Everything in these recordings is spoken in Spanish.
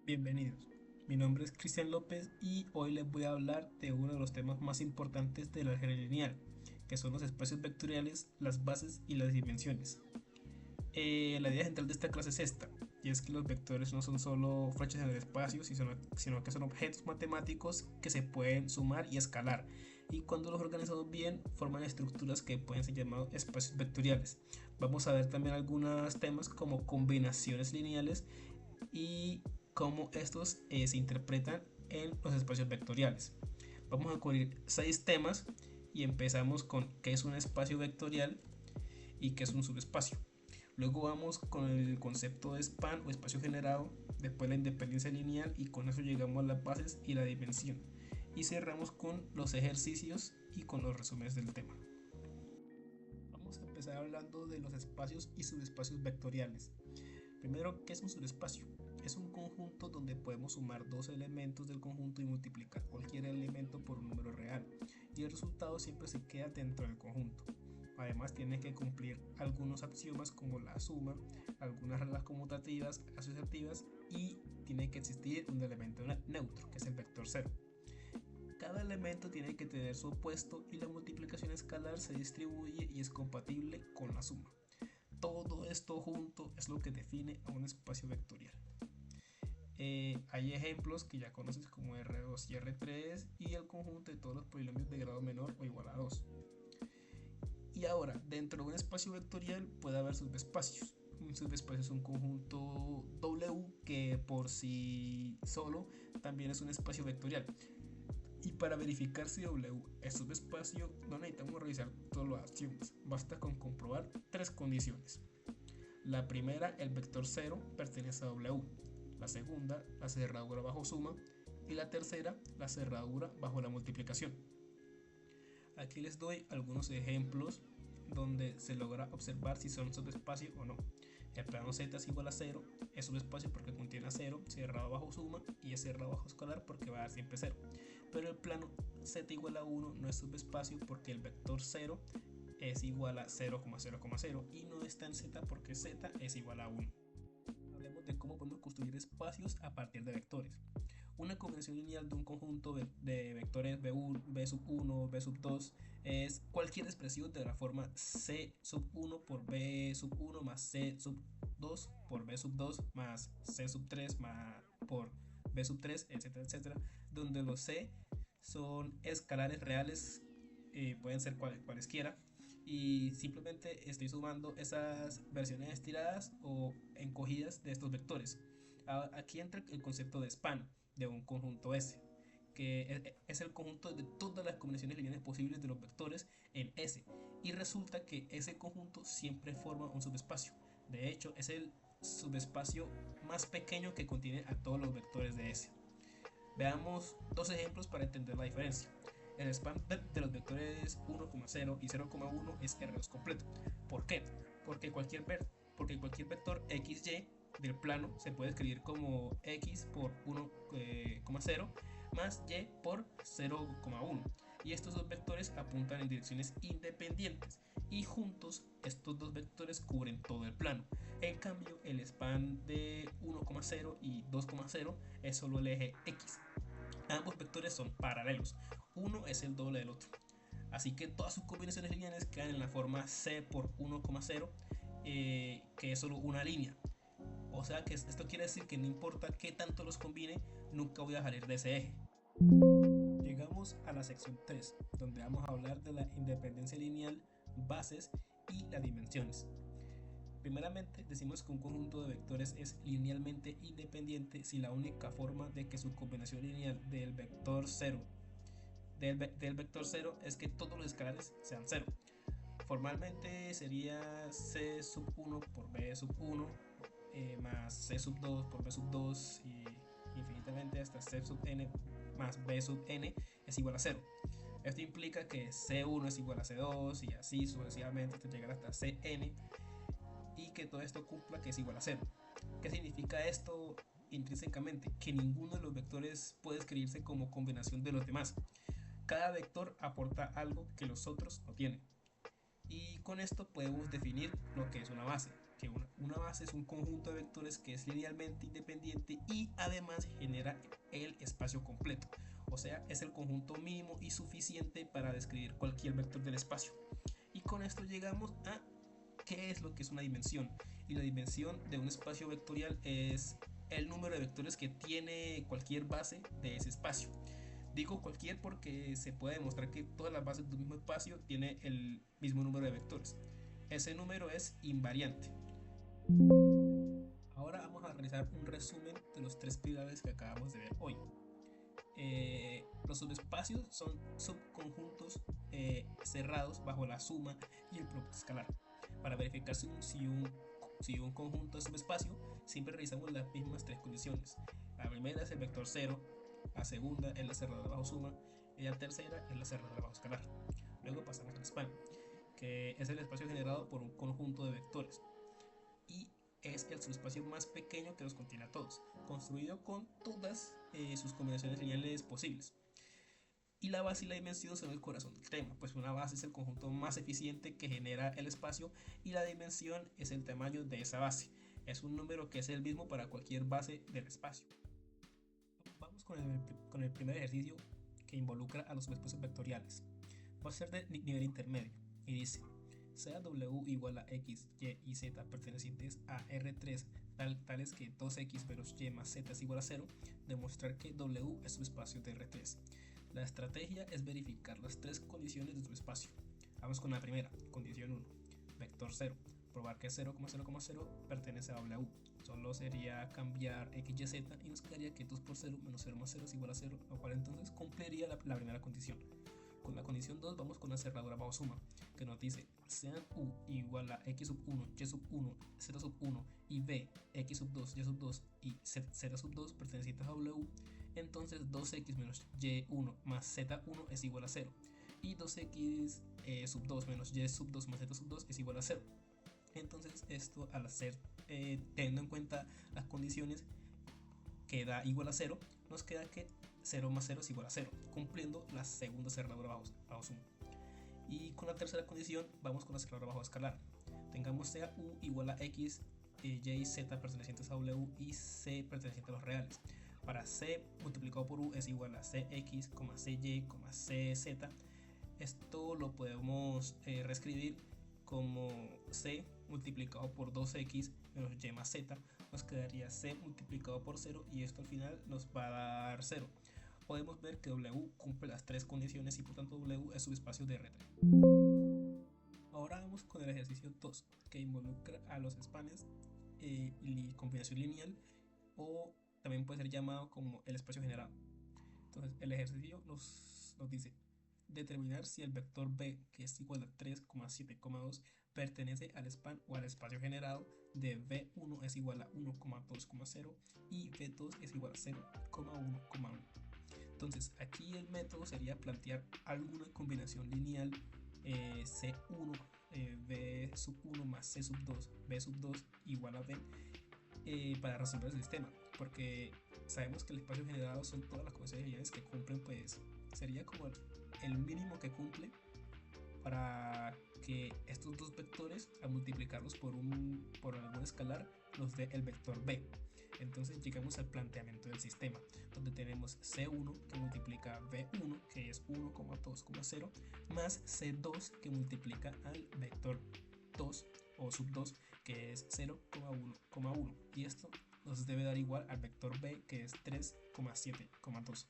Bienvenidos. Mi nombre es Cristian López y hoy les voy a hablar de uno de los temas más importantes del álgebra lineal, que son los espacios vectoriales, las bases y las dimensiones. La idea central de esta clase es esta, y es que los vectores no son solo flechas en el espacio, sino que son objetos matemáticos que se pueden sumar y escalar, y cuando los organizamos bien forman estructuras que pueden ser llamados espacios vectoriales. Vamos a ver también algunos temas como combinaciones lineales y cómo estos se interpretan en los espacios vectoriales. Vamos a cubrir 6 temas y empezamos con qué es un espacio vectorial y qué es un subespacio. Luego vamos con el concepto de span o espacio generado, después la independencia lineal y con eso llegamos a las bases y la dimensión. Y cerramos con los ejercicios y con los resúmenes del tema. Vamos a empezar hablando de los espacios y subespacios vectoriales. Primero, ¿qué es un subespacio? Es un conjunto donde podemos sumar dos elementos del conjunto y multiplicar cualquier elemento por un número real, y el resultado siempre se queda dentro del conjunto. Además, tiene que cumplir algunos axiomas como la suma, algunas reglas conmutativas, asociativas, y tiene que existir un elemento neutro, que es el vector 0. Cada elemento tiene que tener su opuesto y la multiplicación escalar se distribuye y es compatible con la suma. Todo esto junto es lo que define a un espacio vectorial. Hay ejemplos que ya conoces como R2 y R3 y el conjunto de todos los polinomios de grado menor o igual a 2. Y ahora, dentro de un espacio vectorial puede haber subespacios. Un subespacio es un conjunto W que por sí solo también es un espacio vectorial. Y para verificar si W es subespacio no necesitamos revisar todos los axiomas, basta con comprobar tres condiciones. La primera, el vector 0 pertenece a W. La segunda, la cerradura bajo suma. Y la tercera, la cerradura bajo la multiplicación. Aquí les doy algunos ejemplos donde se logra observar si son subespacio o no. El plano Z es igual a 0, es subespacio porque contiene a 0, cerrado bajo suma, y es cerrado bajo escalar porque va a dar siempre 0. Pero el plano Z igual a 1 no es subespacio porque el vector 0 es igual a 0,0,0 y no está en Z porque Z es igual a 1. Hablemos de cómo podemos construir espacios a partir de vectores. Una combinación lineal de un conjunto de vectores B1, B sub 1, B sub 2 es cualquier expresión de la forma C sub 1 por B sub 1 más C sub 2 por B sub 2 más C sub 3 más por B sub 3, etcétera, etcétera, donde los C son escalares reales, pueden ser cualesquiera, y simplemente estoy sumando esas versiones estiradas o encogidas de estos vectores. Aquí entra el concepto de span de un conjunto S, que es el conjunto de todas las combinaciones lineales posibles de los vectores en S, y resulta que ese conjunto siempre forma un subespacio. De hecho, es el subespacio más pequeño que contiene a todos los vectores de S. Veamos dos ejemplos para entender la diferencia. El span de los vectores 1,0 y 0,1 es R2 completo. ¿Por qué? Porque cualquier vector xy del plano se puede escribir como x por 1,0 más y por 0,1, y estos dos vectores apuntan en direcciones independientes y juntos estos dos vectores cubren todo el plano. En cambio, el span de 1,0 y 2,0 es solo el eje x. Ambos vectores son paralelos, uno es el doble del otro, así que todas sus combinaciones lineales quedan en la forma c por 1,0, que es solo una línea. O sea que esto quiere decir que no importa qué tanto los combine, nunca voy a salir de ese eje. Llegamos a la sección 3, donde vamos a hablar de la independencia lineal, bases y las dimensiones. Primeramente, decimos que un conjunto de vectores es linealmente independiente si la única forma de que su combinación lineal del vector 0 es que todos los escalares sean 0. Formalmente sería c sub 1 por b sub 1 más c sub 2 por b sub 2 y infinitamente hasta c sub n más b sub n es igual a 0. Esto implica que c1 es igual a c2 y así sucesivamente hasta llegar hasta cn, y que todo esto cumpla que es igual a 0. ¿Qué significa esto intrínsecamente? Que ninguno de los vectores puede escribirse como combinación de los demás. Cada vector aporta algo que los otros no tienen. Y con esto podemos definir lo que es una base. que una base es un conjunto de vectores que es linealmente independiente y además genera el espacio completo. O sea, es el conjunto mínimo y suficiente para describir cualquier vector del espacio. Y con esto llegamos a qué es lo que es una dimensión. Y la dimensión de un espacio vectorial es el número de vectores que tiene cualquier base de ese espacio. Digo cualquier porque se puede demostrar que todas las bases de un mismo espacio tienen el mismo número de vectores. Ese número es invariante. Ahora vamos a realizar un resumen de los tres pilares que acabamos de ver hoy. Los subespacios son subconjuntos cerrados bajo la suma y el producto escalar. Para verificar si un conjunto es subespacio, siempre realizamos las mismas tres condiciones. La primera es el vector 0, la segunda es la cerradura bajo suma y la tercera es la cerradura bajo escalar. Luego pasamos al span, que es el espacio generado por un conjunto de vectores y es el subespacio más pequeño que los contiene a todos, construido con todas sus combinaciones lineales posibles. Y la base y la dimensión son el corazón del tema, pues una base es el conjunto más eficiente que genera el espacio y la dimensión es el tamaño de esa base. Es un número que es el mismo para cualquier base del espacio. Vamos con el primer ejercicio que involucra a los subespacios vectoriales. Va a ser de nivel intermedio y dice: sea W igual a X, Y y Z pertenecientes a R3 tales que 2X menos Y más Z es igual a 0, demostrar que W es subespacio de R3. La estrategia es verificar las tres condiciones de subespacio. Vamos con la primera, condición 1, vector 0, probar que 0,0,0 pertenece a W. Solo sería cambiar X, Y, Z y nos quedaría que 2 por 0 menos 0 más 0 es igual a 0, lo cual entonces cumpliría la primera condición. Con la condición 2 vamos con la cerradura bajo suma, que nos dice: sean U igual a X sub 1, Y sub 1, Z sub 1 y B, X sub 2, Y sub 2 y Z sub 2 pertenecientes a W, entonces 2X menos Y1 más Z1 es igual a 0 y 2X sub 2 menos Y sub 2 más Z sub 2 es igual a 0. Entonces esto, al hacer teniendo en cuenta las condiciones que da igual a 0, nos queda que 0 más 0 es igual a 0, cumpliendo la segunda cerradura bajo suma. Y con la tercera condición vamos con la cerradura bajo escalar. Tengamos sea U igual a X, Y y Z pertenecientes a W y C pertenecientes a los reales. Para C multiplicado por U es igual a CX, CY, CZ. Esto lo podemos reescribir como C multiplicado por 2X menos Y más Z. Nos quedaría C multiplicado por 0 y esto al final nos va a dar 0. Podemos ver que W cumple las tres condiciones y por tanto W es subespacio de R3. Ahora vamos con el ejercicio 2, que involucra a los espanes y combinación lineal, o también puede ser llamado como el espacio generado. Entonces el ejercicio nos dice determinar si el vector B, que es igual a 3,7,2, pertenece al span o al espacio generado de B1 es igual a 1,2,0 y B2 es igual a 0,1,1. Entonces aquí el método sería plantear alguna combinación lineal C1, B sub 1 más C sub 2, B sub 2 igual a B para resolver el sistema, porque sabemos que el espacio generado son todas las combinaciones lineales que cumplen, pues sería como el mínimo que cumple para que estos dos vectores, al multiplicarlos por algún escalar, nos dé el vector B. Entonces llegamos al planteamiento del sistema, donde tenemos C1 que multiplica B1, que es 1,2,0, más C2 que multiplica al vector 2 o sub 2, que es 0,1,1. Y esto nos debe dar igual al vector B, que es 3,7,2.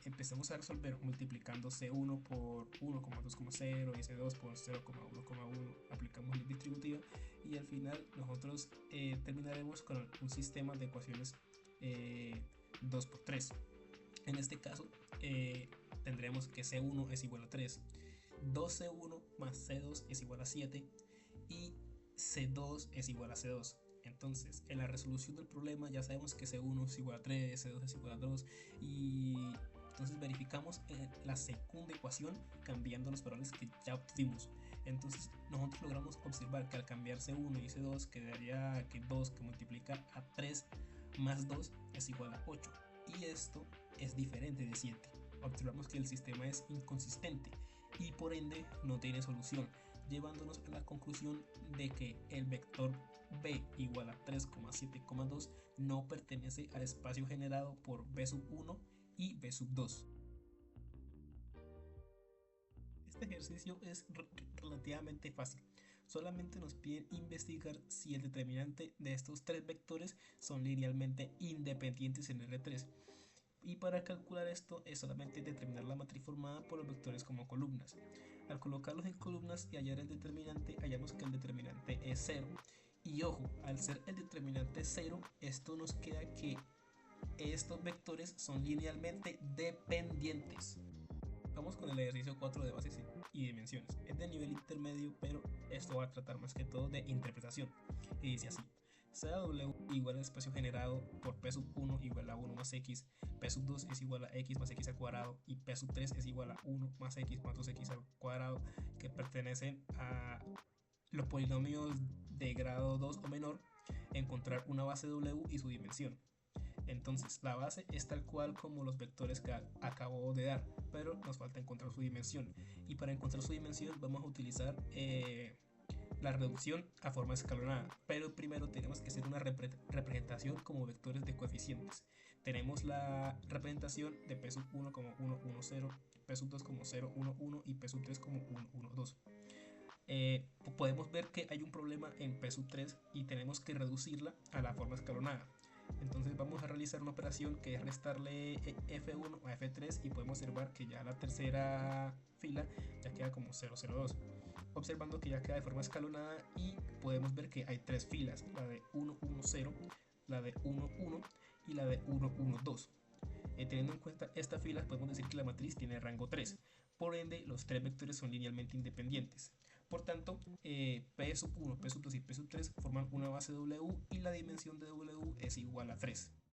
Empezamos a resolver multiplicando C1 por 1,2,0 y C2 por 0,1,1, aplicamos la distributiva y al final nosotros terminaremos con un sistema de ecuaciones 2×3. En este caso tendremos que C1 es igual a 3, 2C1 más C2 es igual a 7 y C2 es igual a C2. Entonces, en la resolución del problema ya sabemos que C1 es igual a 3, C2 es igual a 2 y entonces verificamos la segunda ecuación cambiando los valores que ya obtuvimos. Entonces nosotros logramos observar que al cambiar C1 y C2 quedaría que 2 que multiplica a 3 más 2 es igual a 8 y esto es diferente de 7. Observamos que el sistema es inconsistente y por ende no tiene solución, llevándonos a la conclusión de que el vector b igual a 3,7,2 no pertenece al espacio generado por b sub 1 y b sub 2. Este ejercicio es relativamente fácil. Solamente nos piden investigar si el determinante de estos tres vectores son linealmente independientes en R3. Y para calcular esto es solamente determinar la matriz formada por los vectores como columnas. Al colocarlos en columnas y hallar el determinante, hallamos que el determinante es 0. Y ojo, al ser el determinante 0, esto nos queda que estos vectores son linealmente dependientes. Vamos con el ejercicio 4 de bases y dimensiones. Es de nivel intermedio, pero esto va a tratar más que todo de interpretación. Y dice así: sea W igual al espacio generado por P sub 1 igual a 1 más X, P sub 2 es igual a X más X al cuadrado y P sub 3 es igual a 1 más X más 2X al cuadrado, que pertenecen a los polinomios de grado 2 o menor, encontrar una base W y su dimensión. Entonces la base es tal cual como los vectores que acabo de dar, pero nos falta encontrar su dimensión. Y para encontrar su dimensión vamos a utilizar la reducción a forma escalonada. Pero primero tenemos que hacer una representación como vectores de coeficientes. Tenemos la representación de P sub 1 como 1, 1, 0, P sub 2 como 0, 1, 1 y P sub 3 como 1, 1, 2. Podemos ver que hay un problema en P sub 3 y tenemos que reducirla a la forma escalonada. Entonces vamos a realizar una operación que es restarle F1 a F3 y podemos observar que ya la tercera fila ya queda como 002, observando que ya queda de forma escalonada y podemos ver que hay tres filas, la de 110, la de 11 y la de 112. Teniendo en cuenta estas filas podemos decir que la matriz tiene rango 3, por ende los tres vectores son linealmente independientes. Por tanto, P sub 1, P sub 2 y P sub 3 forman una base W y la dimensión de W es igual a 3.